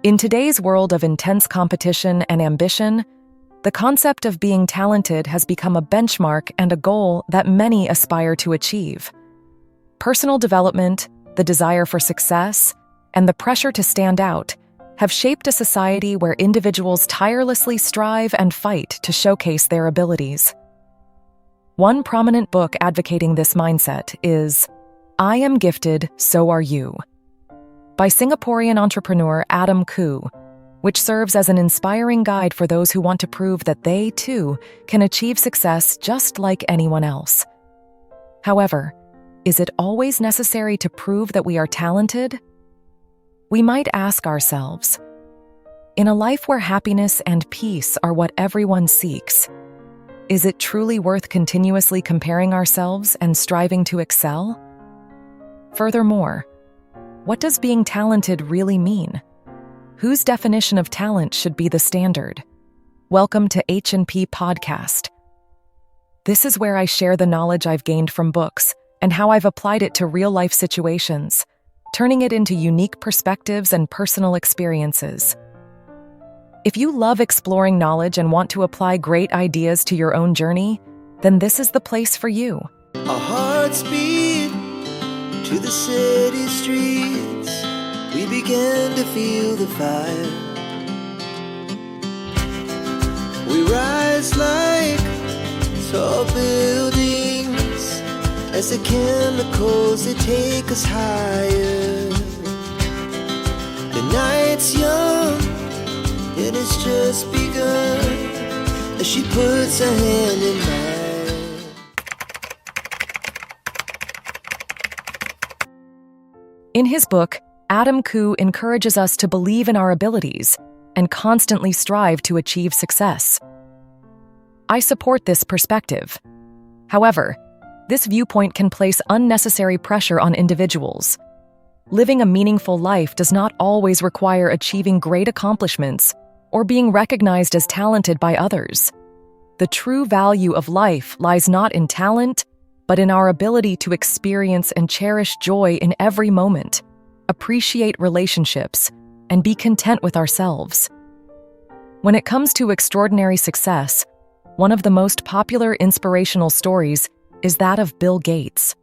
In today's world of intense competition and ambition, the concept of being talented has become a benchmark and a goal that many aspire to achieve. Personal development, the desire for success, and the pressure to stand out have shaped a society where individuals tirelessly strive and fight to showcase their abilities. One prominent book advocating this mindset is I Am Gifted, So Are You, by Singaporean entrepreneur Adam Khoo, which serves as an inspiring guide for those who want to prove that they, too, can achieve success just like anyone else. However, is it always necessary to prove that we are talented? We might ask ourselves, in a life where happiness and peace are what everyone seeks, is it truly worth continuously comparing ourselves and striving to excel? Furthermore, what does being talented really mean? Whose definition of talent should be the standard? Welcome to H&P Podcast. This is where I share the knowledge I've gained from books and how I've applied it to real-life situations, turning it into unique perspectives and personal experiences. If you love exploring knowledge and want to apply great ideas to your own journey, then this is the place for you. Our hearts beat to the city streets. We began to feel the fire. We rise like tall buildings as the chemicals, they take us higher. The night's young, it has just begun as she puts her hand in mine. In his book, Adam Khoo encourages us to believe in our abilities and constantly strive to achieve success. I support this perspective. However, this viewpoint can place unnecessary pressure on individuals. Living a meaningful life does not always require achieving great accomplishments or being recognized as talented by others. The true value of life lies not in talent, but in our ability to experience and cherish joy in every moment, appreciate relationships, and be content with ourselves. When it comes to extraordinary success, one of the most popular inspirational stories is that of Bill Gates.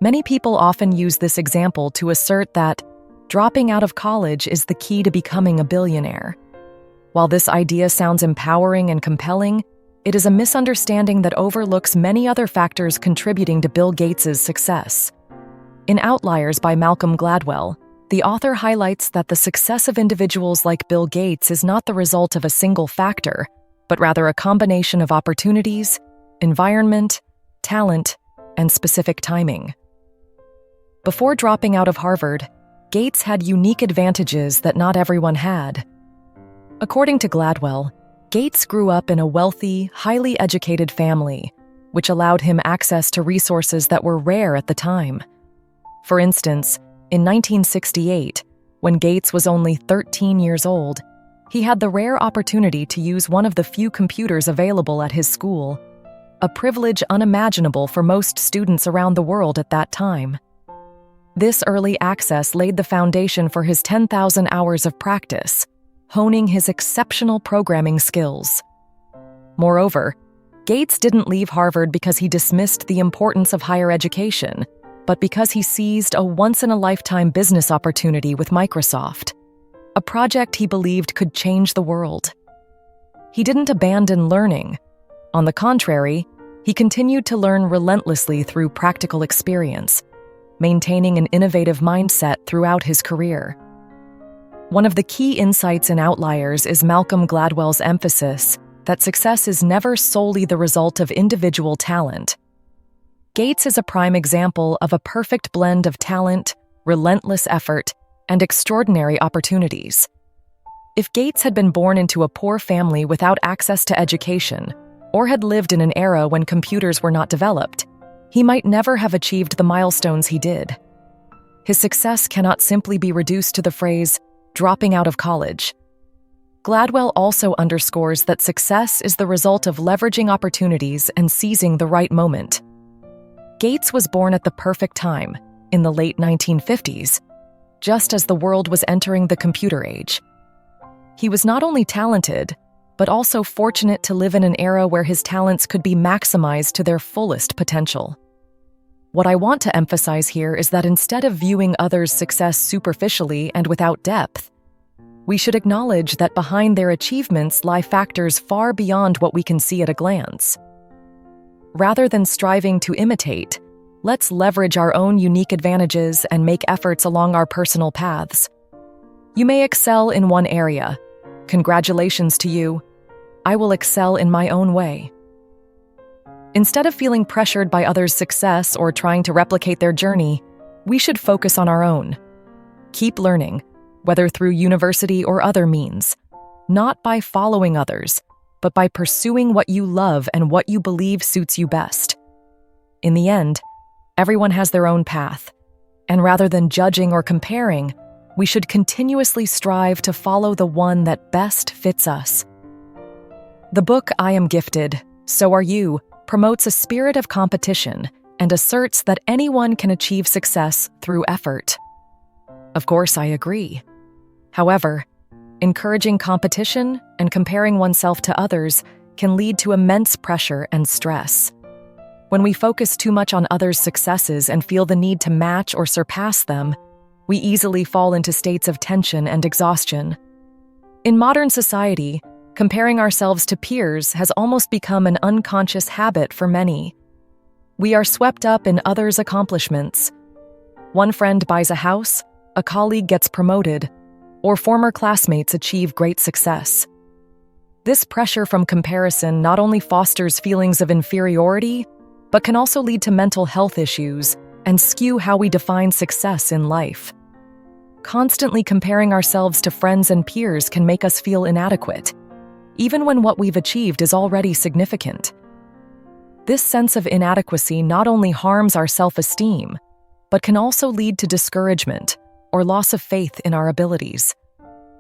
Many people often use this example to assert that dropping out of college is the key to becoming a billionaire. While this idea sounds empowering and compelling, it is a misunderstanding that overlooks many other factors contributing to Bill Gates' success. In Outliers by Malcolm Gladwell, the author highlights that the success of individuals like Bill Gates is not the result of a single factor, but rather a combination of opportunities, environment, talent, and specific timing. Before dropping out of Harvard, Gates had unique advantages that not everyone had. According to Gladwell, Gates grew up in a wealthy, highly educated family, which allowed him access to resources that were rare at the time. For instance, in 1968, when Gates was only 13 years old, he had the rare opportunity to use one of the few computers available at his school, a privilege unimaginable for most students around the world at that time. This early access laid the foundation for his 10,000 hours of practice, honing his exceptional programming skills. Moreover, Gates didn't leave Harvard because he dismissed the importance of higher education, but because he seized a once-in-a-lifetime business opportunity with Microsoft, a project he believed could change the world. He didn't abandon learning. On the contrary, he continued to learn relentlessly through practical experience, maintaining an innovative mindset throughout his career. One of the key insights in Outliers is Malcolm Gladwell's emphasis that success is never solely the result of individual talent. Gates is a prime example of a perfect blend of talent, relentless effort, and extraordinary opportunities. If Gates had been born into a poor family without access to education, or had lived in an era when computers were not developed, he might never have achieved the milestones he did. His success cannot simply be reduced to the phrase, dropping out of college. Gladwell also underscores that success is the result of leveraging opportunities and seizing the right moment. Gates was born at the perfect time, in the late 1950s. just as the world was entering the computer age. He was not only talented, but also fortunate to live in an era where his talents could be maximized to their fullest potential. What I want to emphasize here is that instead of viewing others' success superficially and without depth, we should acknowledge that behind their achievements lie factors far beyond what we can see at a glance. Rather than striving to imitate, let's leverage our own unique advantages and make efforts along our personal paths. You may excel in one area. Congratulations to you. I will excel in my own way. Instead of feeling pressured by others' success or trying to replicate their journey, we should focus on our own. Keep learning, whether through university or other means, not by following others, but by pursuing what you love and what you believe suits you best. In the end, everyone has their own path, and rather than judging or comparing, we should continuously strive to follow the one that best fits us. The book I Am Gifted, So Are You promotes a spirit of competition and asserts that anyone can achieve success through effort. Of course, I agree. However, encouraging competition and comparing oneself to others can lead to immense pressure and stress. When we focus too much on others' successes and feel the need to match or surpass them, we easily fall into states of tension and exhaustion. In modern society, comparing ourselves to peers has almost become an unconscious habit for many. We are swept up in others' accomplishments. One friend buys a house, a colleague gets promoted, or former classmates achieve great success. This pressure from comparison not only fosters feelings of inferiority, but can also lead to mental health issues and skew how we define success in life. Constantly comparing ourselves to friends and peers can make us feel inadequate, even when what we've achieved is already significant. This sense of inadequacy not only harms our self-esteem, but can also lead to discouragement or loss of faith in our abilities.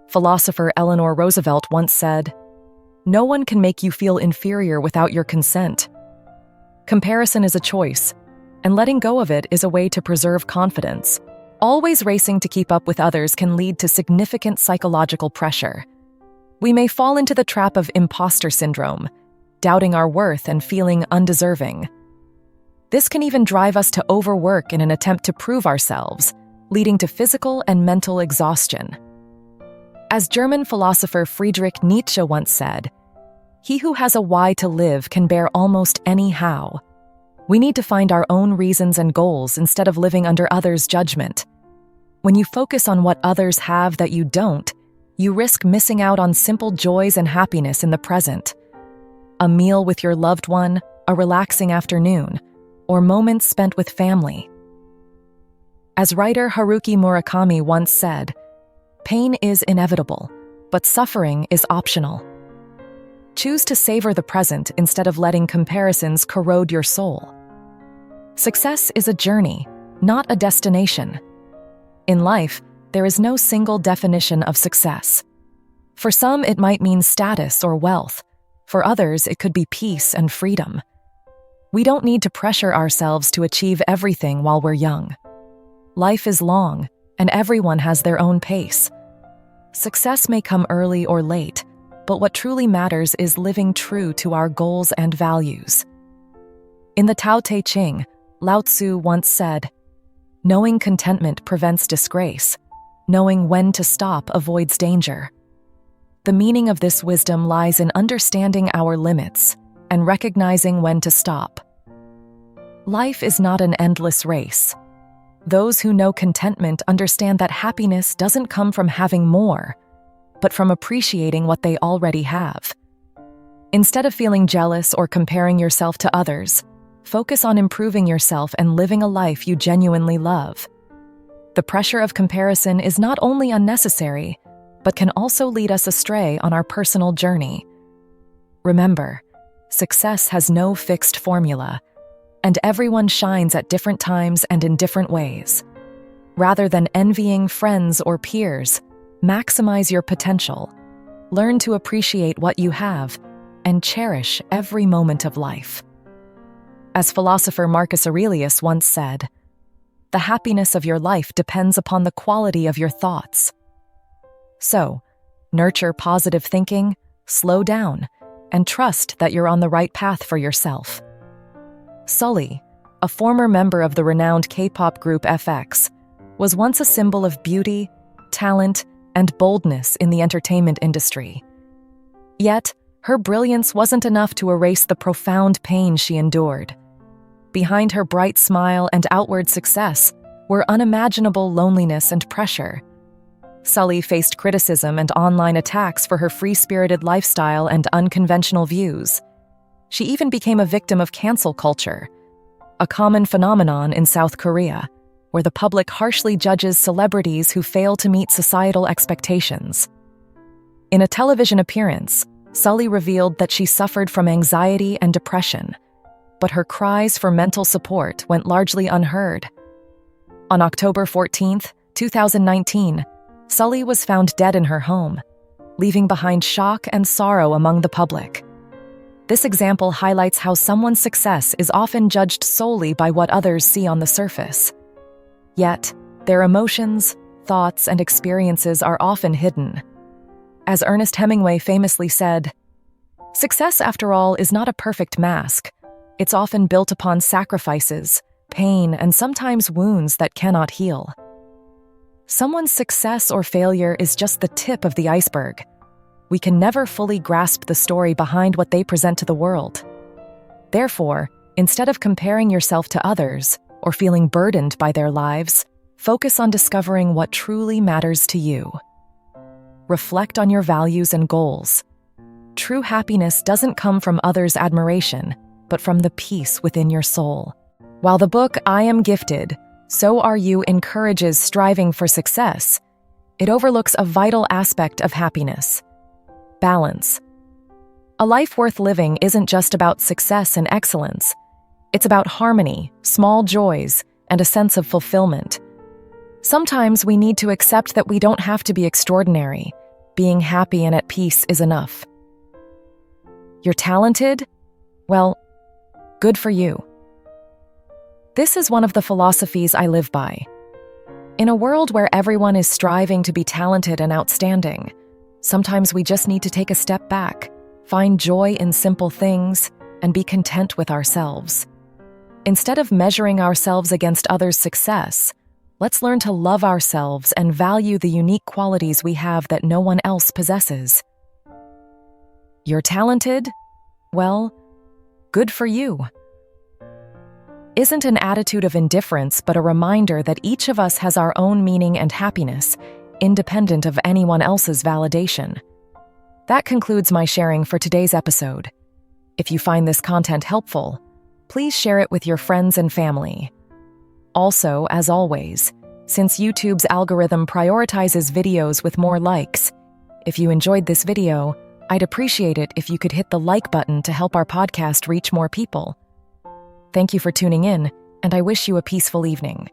Philosopher Eleanor Roosevelt once said, "No one can make you feel inferior without your consent." Comparison is a choice, and letting go of it is a way to preserve confidence. Always racing to keep up with others can lead to significant psychological pressure. We may fall into the trap of imposter syndrome, doubting our worth and feeling undeserving. This can even drive us to overwork in an attempt to prove ourselves, leading to physical and mental exhaustion. As German philosopher Friedrich Nietzsche once said, "He who has a why to live can bear almost any how." We need to find our own reasons and goals instead of living under others' judgment. When you focus on what others have that you don't, you risk missing out on simple joys and happiness in the present. A meal with your loved one, a relaxing afternoon, or moments spent with family. As writer Haruki Murakami once said, "Pain is inevitable, but suffering is optional." Choose to savor the present instead of letting comparisons corrode your soul. Success is a journey, not a destination. In life, there is no single definition of success. For some, it might mean status or wealth. For others, it could be peace and freedom. We don't need to pressure ourselves to achieve everything while we're young. Life is long, and everyone has their own pace. Success may come early or late, but what truly matters is living true to our goals and values. In the Tao Te Ching, Lao Tzu once said, "Knowing contentment prevents disgrace. Knowing when to stop avoids danger." The meaning of this wisdom lies in understanding our limits and recognizing when to stop. Life is not an endless race. Those who know contentment understand that happiness doesn't come from having more, but from appreciating what they already have. Instead of feeling jealous or comparing yourself to others, focus on improving yourself and living a life you genuinely love. The pressure of comparison is not only unnecessary, but can also lead us astray on our personal journey. Remember, success has no fixed formula, and everyone shines at different times and in different ways. Rather than envying friends or peers, maximize your potential, learn to appreciate what you have, and cherish every moment of life. As philosopher Marcus Aurelius once said, the happiness of your life depends upon the quality of your thoughts. So, nurture positive thinking, slow down, and trust that you're on the right path for yourself. Sully, a former member of the renowned K-pop group FX, was once a symbol of beauty, talent, and boldness in the entertainment industry. Yet, her brilliance wasn't enough to erase the profound pain she endured. Behind her bright smile and outward success were unimaginable loneliness and pressure. Sully faced criticism and online attacks for her free-spirited lifestyle and unconventional views. She even became a victim of cancel culture, a common phenomenon in South Korea, where the public harshly judges celebrities who fail to meet societal expectations. In a television appearance, Sully revealed that she suffered from anxiety and depression, but her cries for mental support went largely unheard. On October 14, 2019, Sully was found dead in her home, leaving behind shock and sorrow among the public. This example highlights how someone's success is often judged solely by what others see on the surface. Yet, their emotions, thoughts, and experiences are often hidden. As Ernest Hemingway famously said, "Success, after all, is not a perfect mask. It's often built upon sacrifices, pain, and sometimes wounds that cannot heal." Someone's success or failure is just the tip of the iceberg. We can never fully grasp the story behind what they present to the world. Therefore, instead of comparing yourself to others or feeling burdened by their lives, focus on discovering what truly matters to you. Reflect on your values and goals. True happiness doesn't come from others' admiration, but from the peace within your soul. While the book I Am Gifted, So Are You encourages striving for success, it overlooks a vital aspect of happiness: balance. A life worth living isn't just about success and excellence. It's about harmony, small joys, and a sense of fulfillment. Sometimes we need to accept that we don't have to be extraordinary. Being happy and at peace is enough. You're talented? Well, good for you. This is one of the philosophies I live by. In a world where everyone is striving to be talented and outstanding, sometimes we just need to take a step back, find joy in simple things, and be content with ourselves. Instead of measuring ourselves against others' success, let's learn to love ourselves and value the unique qualities we have that no one else possesses. You're talented? Well, good for you. Isn't an attitude of indifference but a reminder that each of us has our own meaning and happiness, independent of anyone else's validation? That concludes my sharing for today's episode. If you find this content helpful, please share it with your friends and family. Also, as always, since YouTube's algorithm prioritizes videos with more likes, if you enjoyed this video, I'd appreciate it if you could hit the like button to help our podcast reach more people. Thank you for tuning in, and I wish you a peaceful evening.